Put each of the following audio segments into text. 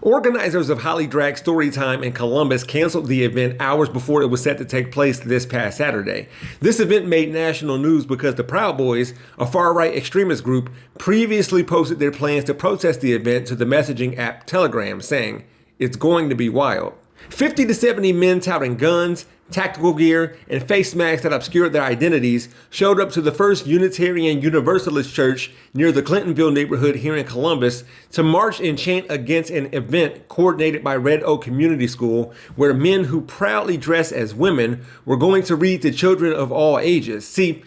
Organizers of Holidrag Story Time in Columbus canceled the event hours before it was set to take place this past Saturday. This event made national news because the Proud Boys, a far-right extremist group, previously posted their plans to protest the event to the messaging app Telegram, saying, "It's going to be wild." 50 to 70 men touting guns, tactical gear, and face masks that obscured their identities showed up to the First Unitarian Universalist Church near the Clintonville neighborhood here in Columbus to march and chant against an event coordinated by Red Oak Community School, where men who proudly dress as women were going to read to children of all ages. See,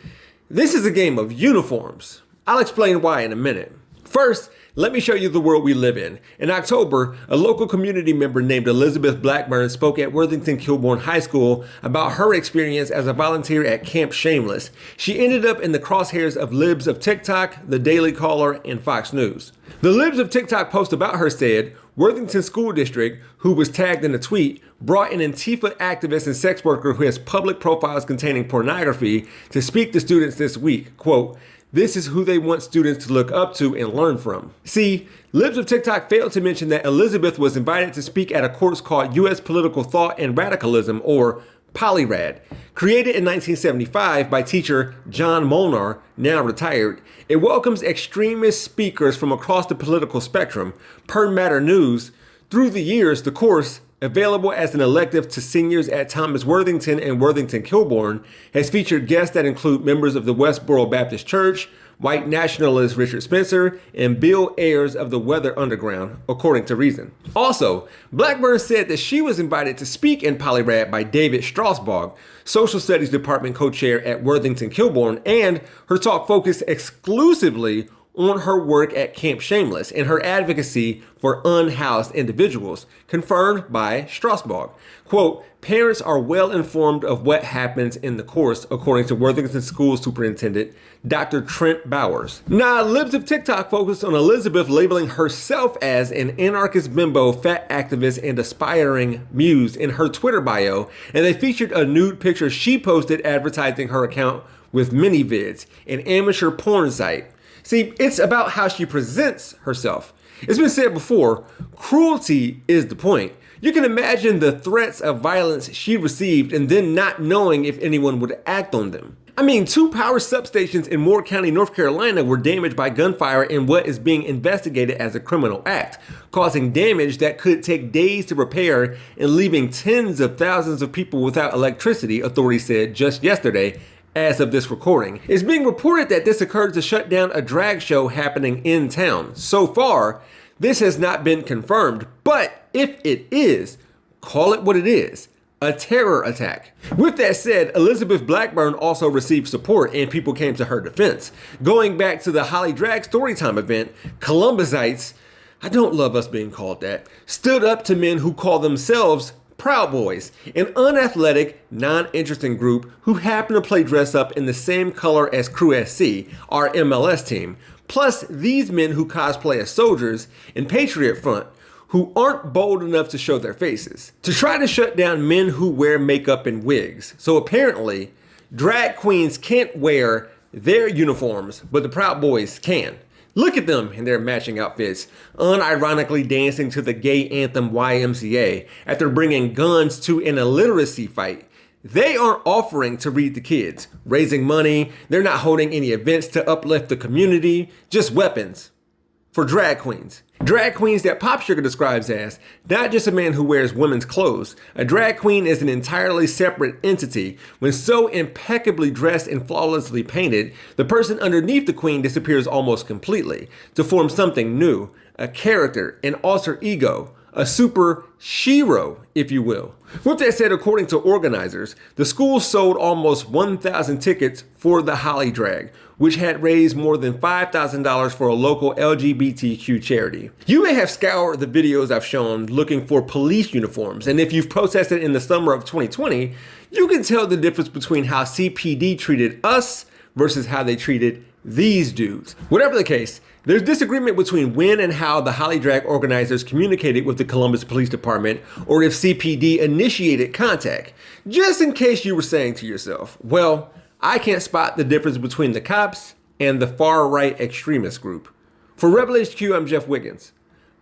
this is a game of uniforms. I'll explain why in a minute. First, let me show you the world we live in. In October, a local community member named Elizabeth Blackburn spoke at Worthington Kilbourne High School about her experience as a volunteer at Camp Shameless. She ended up in the crosshairs of Libs of TikTok, the Daily Caller, and Fox News. The Libs of TikTok post about her said, Worthington School District, who was tagged in a tweet, brought an Antifa activist and sex worker who has public profiles containing pornography to speak to students this week. Quote, "This is who they want students to look up to and learn from." See, Libs of TikTok failed to mention that Elizabeth was invited to speak at a course called U.S. Political Thought and Radicalism, or PolyRad. Created in 1975 by teacher John Molnar, now retired, it welcomes extremist speakers from across the political spectrum. Per Matter News, through the years, the course, available as an elective to seniors at Thomas Worthington and Worthington Kilbourne, has featured guests that include members of the Westboro Baptist Church, white nationalist Richard Spencer, and Bill Ayers of the Weather Underground, according to Reason. Also, Blackburn said that she was invited to speak in PolyRad by David Strasbaugh, Social Studies Department co-chair at Worthington Kilbourne, and her talk focused exclusively on her work at Camp Shameless and her advocacy for unhoused individuals, confirmed by Strasbaugh. Quote, "Parents are well informed of what happens in the course," according to Worthington School Superintendent Dr. Trent Bowers. Now, Libs of TikTok focused on Elizabeth labeling herself as an anarchist bimbo, fat activist, and aspiring muse in her Twitter bio, and they featured a nude picture she posted advertising her account with ManyVids, an amateur porn site. See, it's about how she presents herself. It's been said before, cruelty is the point. You can imagine the threats of violence she received and then not knowing if anyone would act on them. I mean, 2 power substations in Moore County, North Carolina were damaged by gunfire in what is being investigated as a criminal act, causing damage that could take days to repair and leaving tens of thousands of people without electricity, authorities said just yesterday. As of this recording, it's being reported that this occurred to shut down a drag show happening in town. So far, this has not been confirmed, but if it is, call it what it is, a terror attack. With that said, Elizabeth Blackburn also received support and people came to her defense. Going back to the Holidrag Storytime event, Columbusites, I don't love us being called that, stood up to men who call themselves Proud Boys, an unathletic, non-interesting group who happen to play dress up in the same color as Crew SC, our MLS team, plus these men who cosplay as soldiers and Patriot Front, who aren't bold enough to show their faces, to try to shut down men who wear makeup and wigs. So apparently, drag queens can't wear their uniforms, but the Proud Boys can. Look at them in their matching outfits, unironically dancing to the gay anthem YMCA after bringing guns to an illiteracy fight. They aren't offering to read to kids, raising money. They're not holding any events to uplift the community, just weapons for drag queens. Drag queens that Pop Sugar describes as not just a man who wears women's clothes. A drag queen is an entirely separate entity. When so impeccably dressed and flawlessly painted, the person underneath the queen disappears almost completely to form something new, a character, an alter ego, a super shero, if you will. With that said, according to organizers, the school sold almost 1,000 tickets for the Holidrag, which had raised more than $5,000 for a local LGBTQ charity. You may have scoured the videos I've shown looking for police uniforms, and if you've protested in the summer of 2020, you can tell the difference between how CPD treated us versus how they treated these dudes. Whatever the case, there's disagreement between when and how the Holidrag organizers communicated with the Columbus Police Department, or if CPD initiated contact. Just in case you were saying to yourself, well, I can't spot the difference between the cops and the far-right extremist group. For Rebel HQ, I'm Jeff Wiggins.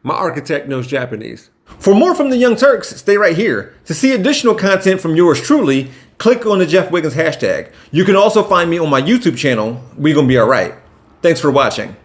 My architect knows Japanese. For more from the Young Turks, stay right here. To see additional content from yours truly, click on the Jeff Wiggins hashtag. You can also find me on my YouTube channel, We Gonna Be Alright. Thanks for watching.